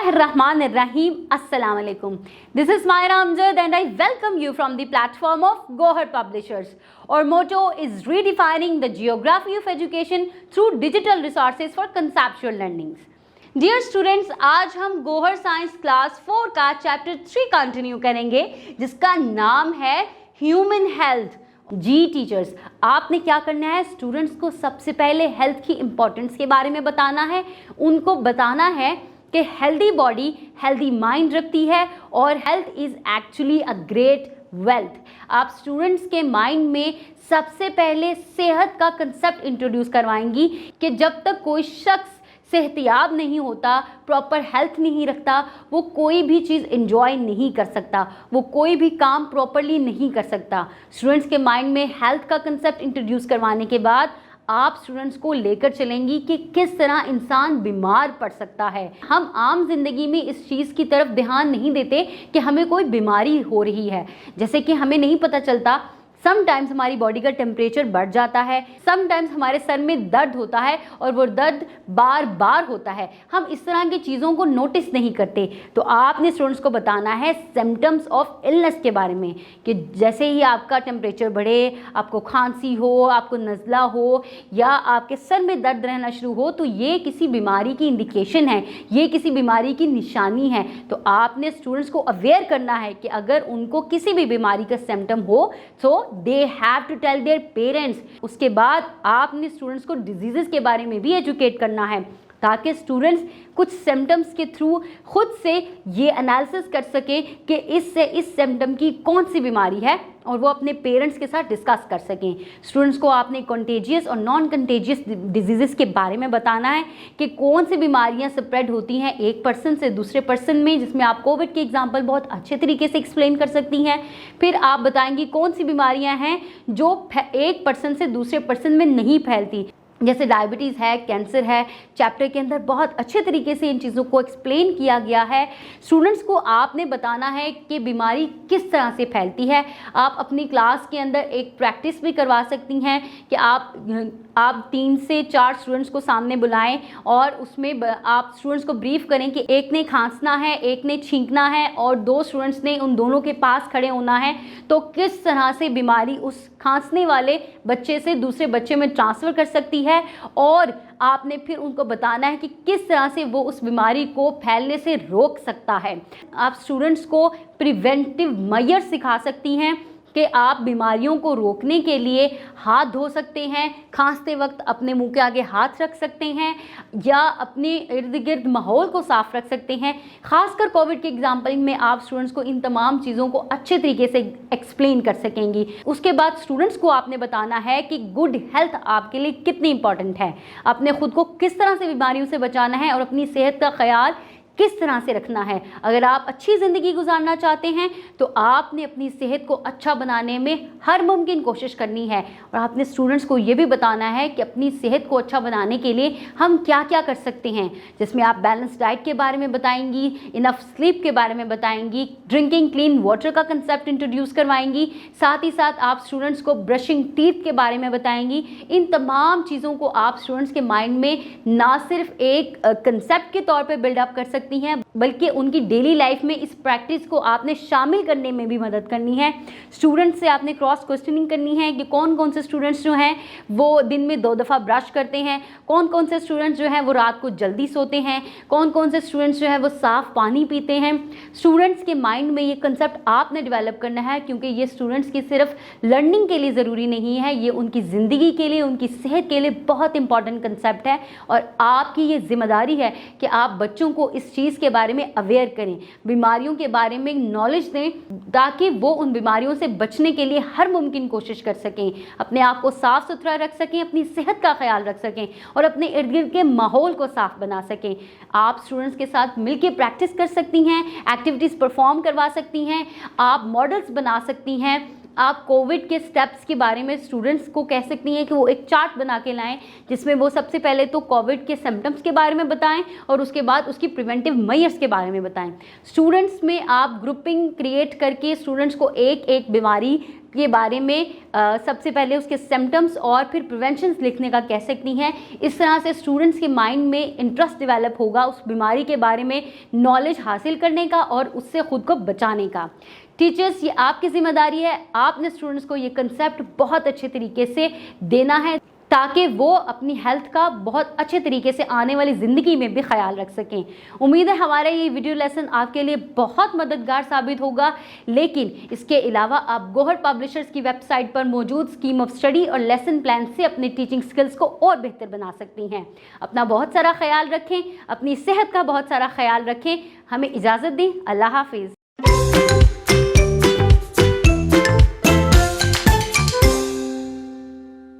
Bismillahirrahmanirrahim. Assalamu alaikum. This is Myra Amjad and I welcome you from the platform of Gohar Publishers. Our motto is redefining the geography of education through digital resources for conceptual learnings. Dear students, आज हम Gohar science class 4 का chapter 3 continue करेंगे जिसका नाम है human health. जी teachers, आपने क्या करना है, स्टूडेंट्स को सबसे पहले हेल्थ की इम्पोर्टेंस के बारे में बताना है। उनको बताना है कि हेल्दी बॉडी हेल्दी माइंड रखती है और health is actually a great wealth. आप स्टूडेंट्स के माइंड में सबसे पहले सेहत का कंसेप्ट इंट्रोड्यूस करवाएंगी कि जब तक कोई शख्स सेहतियाब नहीं होता, प्रॉपर हेल्थ नहीं रखता, वो कोई भी चीज़ एंजॉय नहीं कर सकता, वो कोई भी काम प्रॉपरली नहीं कर सकता। स्टूडेंट्स के माइंड में हेल्थ का कंसेप्ट इंट्रोड्यूस करवाने के बाद आप स्टूडेंट्स को लेकर चलेंगी कि किस तरह इंसान बीमार पड़ सकता है। हम आम जिंदगी में इस चीज़ की तरफ ध्यान नहीं देते कि हमें कोई बीमारी हो रही है। जैसे कि हमें नहीं पता चलता, समटाइम्स हमारी बॉडी का टेम्परेचर बढ़ जाता है, समटाइम्स हमारे सर में दर्द होता है और वो दर्द बार बार होता है। हम इस तरह की चीज़ों को नोटिस नहीं करते। तो आपने स्टूडेंट्स को बताना है सिम्टम्स ऑफ इलनेस के बारे में कि जैसे ही आपका टेम्परेचर बढ़े, आपको खांसी हो, आपको नज़ला हो या आपके सर में दर्द रहना शुरू हो, तो ये किसी बीमारी की इंडिकेशन है, ये किसी बीमारी की निशानी है। तो आपने स्टूडेंट्स को अवेयर करना है कि अगर उनको किसी भी बीमारी का सिम्टम हो तो they have to tell their parents. उसके बाद आपने स्टूडेंट्स को डिजीज़ेस के बारे में भी एजुकेट करना है ताकि स्टूडेंट्स कुछ सिम्टम्स के थ्रू खुद से ये एनालिसिस कर सके कि इससे इस सिम्टम की कौन सी बीमारी है और वो अपने पेरेंट्स के साथ डिस्कस कर सकें। स्टूडेंट्स को आपने कंटेजियस और नॉन कंटेजियस डिजीज़ेस के बारे में बताना है कि कौन सी बीमारियां स्प्रेड होती हैं एक पर्सन से दूसरे पर्सन में, जिसमें आप कोविड के एग्जांपल बहुत अच्छे तरीके से एक्सप्लेन कर सकती हैं। फिर आप बताएंगी कौन सी बीमारियां हैं जो एक पर्सन से दूसरे पर्सन में नहीं फैलती, जैसे डायबिटीज़ है, कैंसर है। चैप्टर के अंदर बहुत अच्छे तरीके से इन चीज़ों को एक्सप्लेन किया गया है। स्टूडेंट्स को आपने बताना है कि बीमारी किस तरह से फैलती है। आप अपनी क्लास के अंदर एक प्रैक्टिस भी करवा सकती हैं कि आप 3 से 4 स्टूडेंट्स को सामने बुलाएं और उसमें आप स्टूडेंट्स को ब्रीफ करें कि एक ने खांसना है, एक ने छींकना है और 2 स्टूडेंट्स ने उन दोनों के पास खड़े होना है, तो किस तरह से बीमारी उस खांसने वाले बच्चे से दूसरे बच्चे में ट्रांसफ़र कर सकती है। और आपने फिर उनको बताना है कि किस तरह से वो उस बीमारी को फैलने से रोक सकता है। आप स्टूडेंट्स को प्रिवेंटिव मेजर सिखा सकती हैं कि आप बीमारियों को रोकने के लिए हाथ धो सकते हैं, खांसते वक्त अपने मुंह के आगे हाथ रख सकते हैं या अपने इर्द गिर्द माहौल को साफ रख सकते हैं। खासकर कोविड के एग्जाम्पल में आप स्टूडेंट्स को इन तमाम चीज़ों को अच्छे तरीके से एक्सप्लेन कर सकेंगी। उसके बाद स्टूडेंट्स को आपने बताना है कि गुड हेल्थ आपके लिए कितनी इंपॉर्टेंट है, अपने खुद को किस तरह से बीमारियों से बचाना है और अपनी सेहत का ख्याल किस तरह से रखना है। अगर आप अच्छी ज़िंदगी गुजारना चाहते हैं तो आपने अपनी सेहत को अच्छा बनाने में हर मुमकिन कोशिश करनी है और आपने स्टूडेंट्स को ये भी बताना है कि अपनी सेहत को अच्छा बनाने के लिए हम क्या क्या कर सकते हैं, जिसमें आप बैलेंस डाइट के बारे में बताएंगी, इनफ स्लीप के बारे में बताएंगी, ड्रिंकिंग क्लीन वाटर का कंसेप्ट इंट्रोड्यूस करवाएंगी, साथ ही साथ आप स्टूडेंट्स को ब्रशिंग टीथ के बारे में बताएंगी। इन तमाम चीज़ों को आप स्टूडेंट्स के माइंड में ना सिर्फ एक कंसेप्ट के तौर पर बिल्डअप कर सकती हैं बल्कि उनकी डेली लाइफ में इस प्रैक्टिस को आपने शामिल करने में भी मदद करनी है। स्टूडेंट्स से आपने क्रॉस क्वेश्चनिंग करनी है कि कौन कौन से स्टूडेंट्स जो हैं वो दिन में 2 दफ़ा ब्रश करते हैं, कौन कौन से स्टूडेंट्स जो हैं वो रात को जल्दी सोते हैं, कौन कौन से स्टूडेंट्स जो है वो साफ़ पानी पीते हैं। स्टूडेंट्स के माइंड में ये कंसेप्ट आपने डेवलप करना है क्योंकि ये स्टूडेंट्स की सिर्फ लर्निंग के लिए ज़रूरी नहीं है, ये उनकी ज़िंदगी के लिए, उनकी सेहत के लिए बहुत इंपॉर्टेंट कंसेप्ट है और आपकी ये जिम्मेदारी है कि आप बच्चों को इस चीज़ के बारे में अवेयर करें, बीमारियों के बारे में नॉलेज दें ताकि वो उन बीमारियों से बचने के लिए हर मुमकिन कोशिश कर सकें, अपने आप को साफ़ सुथरा रख सकें, अपनी सेहत का ख्याल रख सकें और अपने इर्द गिर्द के माहौल को साफ बना सकें। आप स्टूडेंट्स के साथ मिलकर प्रैक्टिस कर सकती हैं, एक्टिविटीज़ परफॉर्म करवा सकती हैं, आप मॉडल्स बना सकती हैं। आप कोविड के स्टेप्स के बारे में स्टूडेंट्स को कह सकती हैं कि वो एक चार्ट बना के लाएं जिसमें वो सबसे पहले तो कोविड के सिम्टम्स के बारे में बताएं और उसके बाद उसकी प्रिवेंटिव मेजर्स के बारे में बताएं। स्टूडेंट्स में आप ग्रुपिंग क्रिएट करके स्टूडेंट्स को एक एक बीमारी के बारे में सबसे पहले उसके सिम्टम्स और फिर प्रिवेंशंस लिखने का कह सकती हैं। इस तरह से स्टूडेंट्स के माइंड में इंटरेस्ट डेवलप होगा उस बीमारी के बारे में नॉलेज हासिल करने का और उससे खुद को बचाने का। टीचर्स, ये आपकी जिम्मेदारी है, आपने स्टूडेंट्स को ये कंसेप्ट बहुत अच्छे तरीके से देना है ताकि वो अपनी हेल्थ का बहुत अच्छे तरीके से आने वाली ज़िंदगी में भी ख्याल रख सकें। उम्मीद है हमारा ये वीडियो लेसन आपके लिए बहुत मददगार साबित होगा। लेकिन इसके अलावा आप गौहर पब्लिशर्स की वेबसाइट पर मौजूद स्कीम ऑफ स्टडी और लेसन प्लान से अपने टीचिंग स्किल्स को और बेहतर बना सकती हैं। अपना बहुत सारा ख्याल रखें, अपनी सेहत का बहुत सारा ख्याल रखें। हमें इजाज़त दें। अल्लाह हाफिज़।